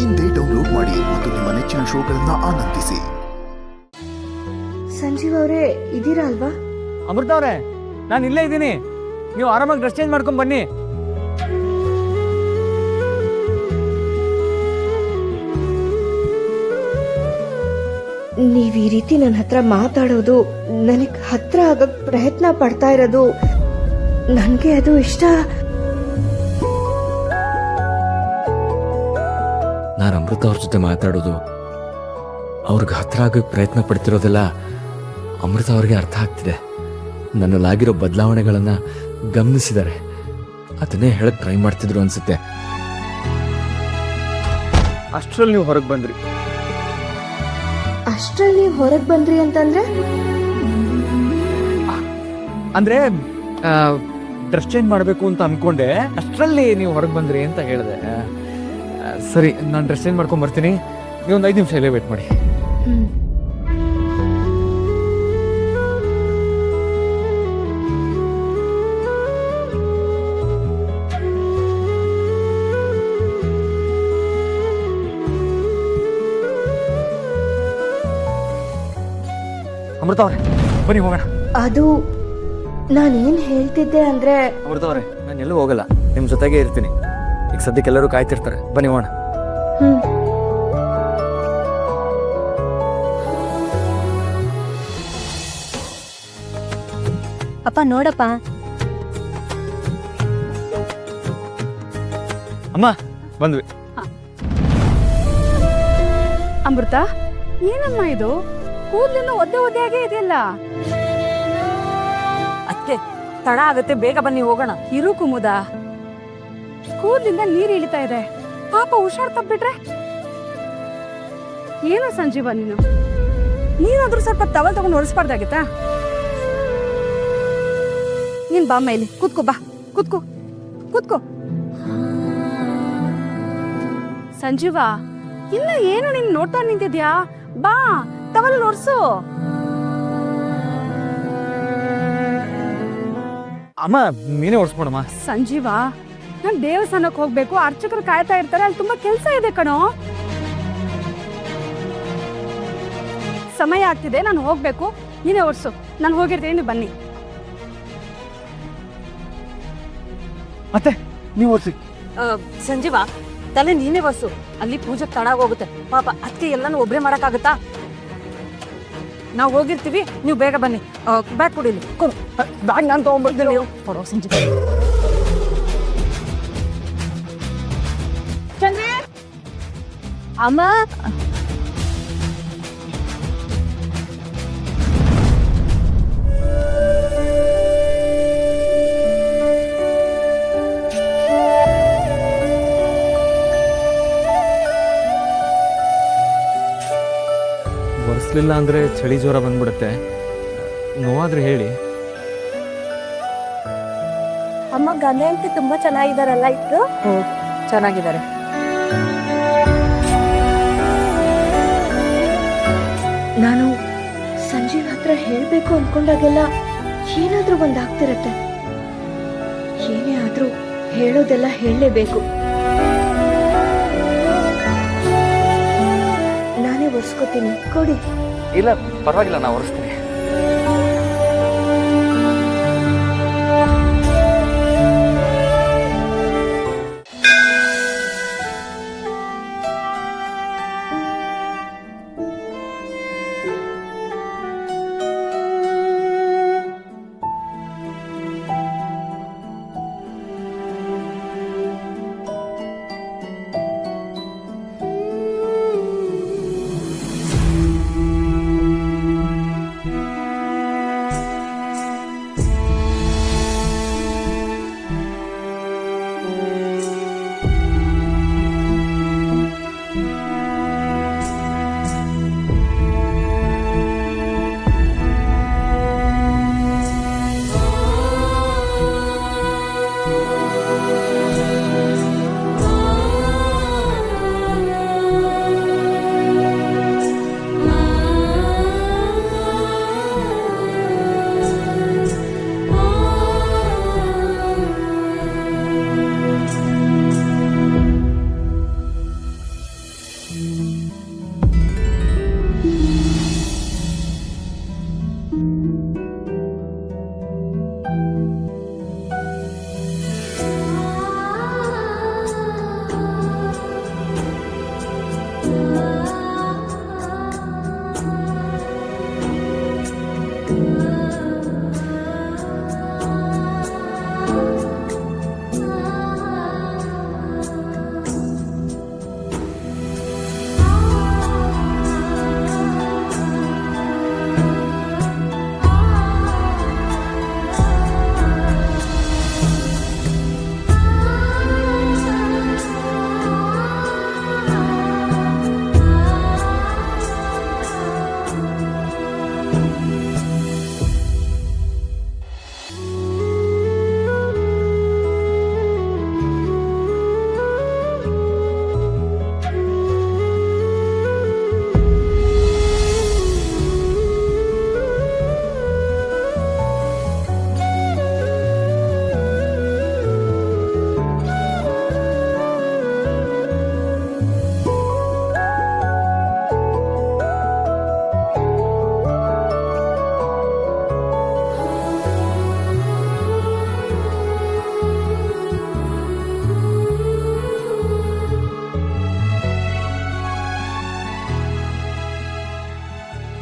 ಇಂದೇ ಡೌನ್ಲೋಡ್ ಮಾಡಿ ಮತ್ತು ನಿಮ್ಮ ನೆಚ್ಚಿನ ಶೋಗಳನ್ನ ಆನಂದಿಸಿ. ಸಂಜೀವ್ ಅವರೇ ಇದ್ದೀರಾ ಅಲ್ವಾ? ಅಮೃತ ಅವರೇ, ನಾನು ಇಲ್ಲೇ ಇದ್ದೀನಿ. ನೀವು ಆರಾಮಾಗಿ ಡ್ರೆಸ್ ಚೇಂಜ್ ಮಾಡ್ಕೊಂಡ್ ಬನ್ನಿ. ನೀವ್ ಈ ರೀತಿ ನನ್ನ ಹತ್ರ ಮಾತಾಡೋದು, ನನಗ್ ಹತ್ರ ಆಗಕ್ ಪ್ರಯತ್ನ ಪಡ್ತಾ ಇರೋದು, ನನ್ಗೆ ಅದು ಇಷ್ಟ. ನಾನು ಅಮೃತ ಅವ್ರ ಜೊತೆ ಮಾತಾಡೋದು, ಅವ್ರಿಗೆ ಹತ್ರ ಆಗಕ್ಕೆ ಪ್ರಯತ್ನ ಪಡ್ತಿರೋದೆಲ್ಲ ಅಮೃತ ಅವ್ರಿಗೆ ಅರ್ಥ ಆಗ್ತಿದೆ. ನನ್ನಲ್ಲಾಗಿರೋ ಬದಲಾವಣೆಗಳನ್ನ ಗಮನಿಸಿದ್ದಾರೆ. ಅದನ್ನೇ ಹೇಳಕ್ ಟ್ರೈ ಮಾಡ್ತಿದ್ರು ಅನ್ಸುತ್ತೆ. ಅಷ್ಟ್ರಲ್ಲಿ ನೀವು ಹೊರಗೆ ಬಂದ್ರಿ. ಅಷ್ಟ್ರಲ್ಲಿ ನೀವ್ ಹೊರಗ್ ಬಂದ್ರಿ ಅಂತಂದ್ರೆ? ಅಂದ್ರೆ ಡ್ರೆಸ್ ಚೇಂಜ್ ಮಾಡಬೇಕು ಅಂತ ಅನ್ಕೊಂಡೆ, ಅಷ್ಟರಲ್ಲಿ ನೀವು ಹೊರಗೆ ಬಂದ್ರಿ ಅಂತ ಹೇಳಿದೆ. ಸರಿ, ನಾನು ಡ್ರೆಸ್ ಚೇಂಜ್ ಮಾಡ್ಕೊಂಡ್ ಬರ್ತೀನಿ. ನೀವೊಂದು 5 ನಿಮಿಷ ಇಲ್ಲೇ ವೇಟ್ ಮಾಡಿ. ಅಮೃತ ಅವ್ರೆ, ಬನ್ನಿ ಹೋಗೋಣ. ಅದು ನಾನೇನ್ ಹೇಳ್ತಿದ್ದೆ ಅಂದ್ರೆ, ಅಮೃತ ಅವ್ರೆ, ನಾನು ಎಲ್ಲೂ ಹೋಗಲ್ಲ, ನಿಮ್ ಜೊತೆಗೆ ಇರ್ತೀನಿ. ಈಗ ಸದ್ಯಕ್ಕೆ ಎಲ್ಲರೂ ಕಾಯ್ತಿರ್ತಾರೆ, ಬನ್ನಿ ಹೋಗೋಣ. ಅಪ್ಪ ನೋಡಪ್ಪ. ಅಮ್ಮ ಬಂದ್ವಿ. ಅಮೃತ, ಏನಮ್ಮ ಇದು? ಕೂದಲಿನ ಒದ್ದೆ ಇದೆಯಲ್ಲ. ಅತ್ತೆ ತಡ ಆಗತ್ತೆ, ಬೇಗ ಬನ್ನಿ ಹೋಗೋಣ. ಇರು ಕುಮುದ, ಕೂದಲಿಂದ ನೀರು ಇಳಿತಾ ಇದೆ. ಪಾಪ ಹುಷಾರ್ ತಪ್ಪಿಟ್ರೆ ಏನೋ ಸಂಜೀವ, ನೀನಾದ್ರೂ ಸ್ವಲ್ಪ ಟವಲ್ ತಗೊಂಡು ಒರೆಸ್ಬಾರ್ದಾಗಿತ್ತಾ? ನೀನ್ ಬಾ ಮೇಲೆ ಕೂತ್ಕೋ, ಬಾ ಕೂತ್ಕೋ ಕೂತ್ಕೋ. ಸಂಜೀವ, ಇನ್ನ ಏನು ನೀನ್ ನೋಡ್ತಾ ನಿಂತಿದ್ಯಾ? ಬಾ ಟವಲ್ ಒರೆಸು. ಅಮ್ಮ ನೀನೇ ಒರೆಸ್ಕೊಡಮ್ಮ. ಸಂಜೀವ, ನಾನ್ ದೇವಸ್ಥಾನಕ್ಕೆ ಹೋಗ್ಬೇಕು, ಅರ್ಚಕರು ಕಾಯ್ತಾ ಇರ್ತಾರೆ, ಅಲ್ಲಿ ತುಂಬಾ ಕೆಲ್ಸ ಇದೆ ಕಣೋ. ಸಮಯ ಆಗ್ತಿದೆ, ನಾನು ಹೋಗ್ಬೇಕು. ನೀನೇ ಒರ್ಸು, ನಾನು ಹೋಗಿರ್ತೀನಿ, ಬನ್ನಿ. ಮತ್ತೆ ನೀವು ಒರೆಸಿ. ಸಂಜೀವ, ತಲೆ ನೀನೇ ಬಸ್ಸು. ಅಲ್ಲಿ ಪೂಜೆ ತಡ ಹೋಗುತ್ತೆ. ಪಾಪ ಅತ್ತೆ ಎಲ್ಲಾನು ಒಬ್ರೇ ಮಾಡಕ್ಕಾಗತ್ತಾ? ನಾವು ಹೋಗಿರ್ತೀವಿ, ನೀವು ಬೇಗ ಬನ್ನಿ. ಬ್ಯಾಗ್ ಕೊಡಿಲಿ, ಕೊಡು. ಬ್ಯಾಗ್ ನಾನು ತಗೊಂಡ್ಬರ್ತೀನಿ. ಕೊಡೋ ಸಂಜೀವ. ಅಮ್ಮ, ಒರೆಸ್ಲಿಲ್ಲ ಅಂದ್ರೆ ಚಳಿ ಜ್ವರ ಬಂದ್ಬಿಡುತ್ತೆ. ನೋವಾದ್ರೆ ಹೇಳಿ. ಅಮ್ಮ, ಗಂಡ ಹೆಂಡತಿ ತುಂಬಾ ಚೆನ್ನಾಗಿದಾರಲ್ಲ ಇತ್ತು? ಚೆನ್ನಾಗಿದ್ದಾರೆ. ನಾನು ಸಂಜೀವ್ ಹತ್ರ ಹೇಳ್ಬೇಕು ಅನ್ಕೊಂಡಾಗೆಲ್ಲ ಏನಾದ್ರೂ ಒಂದಾಗ್ತಿರತ್ತೆ. ಏನೇ ಆದ್ರೂ ಹೇಳೋದೆಲ್ಲ ಹೇಳಲೇಬೇಕು. ನಾನೇ ಒರೆಸ್ಕೋತೀನಿ, ಕೊಡಿ. ಇಲ್ಲ ಪರವಾಗಿಲ್ಲ, ನಾ ಒರೆಸ್ತೀನಿ.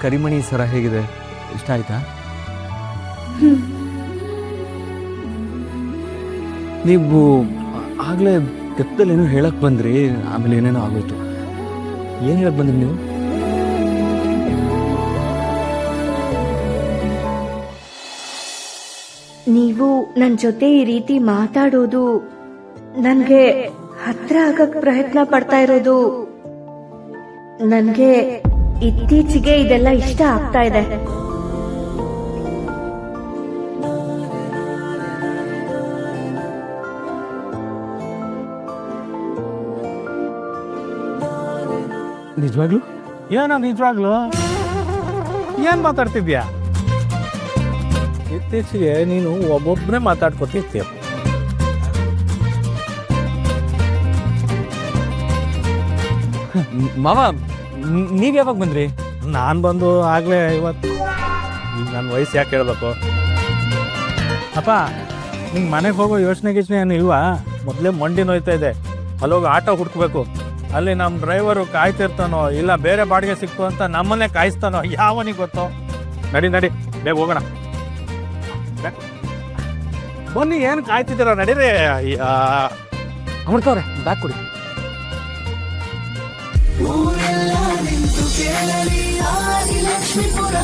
ಕರಿಮಣಿ ಸರ ಹೇಗಿದೆ, ಇಷ್ಟ ಆಯ್ತಾ? ನೀವು ಆಗಲೇ ತೆಪ್ಪದಲ್ಲಿ ಏನೋ ಹೇಳಕ್ ಬಂದ್ರಿ, ಆಮೇಲೆ ಏನೇನೋ ಆಗೋಯ್ತು. ಏನು ಹೇಳಕ್ ಬಂದ್ರಿ ನೀವು? ನೀವು ನನ್ನ ಜೊತೆ ಈ ರೀತಿ ಮಾತಾಡೋದು, ನನ್ಗೆ ಹತ್ರ ಆಗಕ್ ಪ್ರಯತ್ನ ಪಡ್ತಾ ಇರೋದು, ನನ್ಗೆ ಇತ್ತೀಚೆಗೆ ಇದೆಲ್ಲ ಇಷ್ಟ ಆಗ್ತಾ ಇದೆ. ನಿಜವಾಗ್ಲೂ? ಏನೋ ನಿಜವಾಗ್ಲು ಏನ್ ಮಾತಾಡ್ತಿದ್ಯಾ? ಇತ್ತೀಚೆಗೆ ನೀನು ಒಬ್ಬೊಬ್ಬನೇ ಮಾತಾಡ್ಕೊತಿರ್ತೀಯ. ಮಾವ, ನೀವ್ ಯಾವಾಗ ಬಂದ್ರಿ? ನಾನು ಬಂದು ಆಗ್ಲೇ ಇವತ್ತು. ಈಗ ನನ್ನ ವಯಸ್ಸು ಯಾಕೆ ಹೇಳ್ಬೇಕು? ಅಪ್ಪ, ನಿಂಗೆ ಮನೆಗೆ ಹೋಗೋ ಯೋಚನೆ ಏನು ಇಲ್ವಾ? ಮೊದಲೇ ಮಂಡಿ ನೋಯ್ತಾ ಇದೆ. ಅಲ್ಲೋಗಿ ಆಟೋ ಹುಡ್ಕಬೇಕು. ಅಲ್ಲಿ ನಮ್ಮ ಡ್ರೈವರು ಕಾಯ್ತಿರ್ತಾನೋ ಇಲ್ಲ ಬೇರೆ ಬಾಡಿಗೆ ಸಿಕ್ತು ಅಂತ ನಮ್ಮನ್ನೇ ಕಾಯಿಸ್ತಾನೋ, ಯಾವನಿಗೆ ಗೊತ್ತು? ನಡಿ ನಡಿ, ಬೇಗ ಹೋಗೋಣ. ಬನ್ನಿ, ಏನು ಕಾಯ್ತಿದ್ದೀರ? ನಡೀರಿ. ಅಮೃತವ್ರೆ, ಬ್ಯಾಗ್ ಕೊಡಿ. ಊರೆಲ್ಲ ನಿಂತು ಕೇಳಲಿ ಆದಿಲಕ್ಷ್ಮೀಪುರ